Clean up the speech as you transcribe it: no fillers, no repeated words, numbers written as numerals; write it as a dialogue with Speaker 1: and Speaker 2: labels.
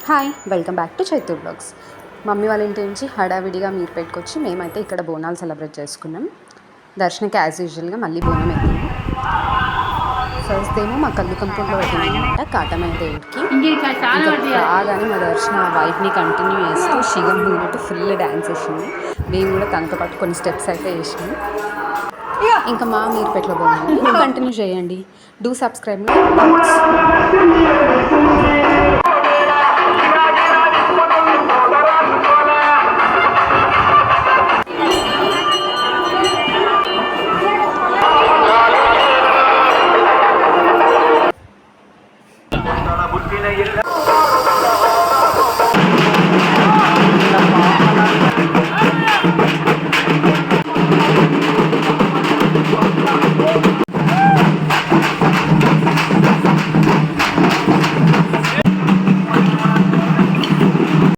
Speaker 1: Hi welcome back to Chaitu blogs. Mummy వాళ్ళ ఇంటి నుంచి హడావిడిగా మీరు పెట్టుకొచ్చి మేమైతే ఇక్కడ బోనాలు సెలబ్రేట్ చేసుకున్నాం. దర్శనకి యాజ్ యూజువల్గా మళ్ళీ బోనం ఎత్తింది. ఫస్ట్ ఏమో మా కళ్ళు కంపౌండ్లో పెట్టిందనమాట కాటమయ్య దేవుడికి. ఇంకా రాగానే మా దర్శన వైఫ్ని కంటిన్యూ చేస్తూ శిగం పూనట్టు ఫుల్ డ్యాన్స్ వేసింది. మేము కూడా తనతో పాటు కొన్ని స్టెప్స్ అయితే వేసినాము. ఇంకా మా మీరుపేటలో బోనాలు కంటిన్యూ చేయండి. Do subscribe.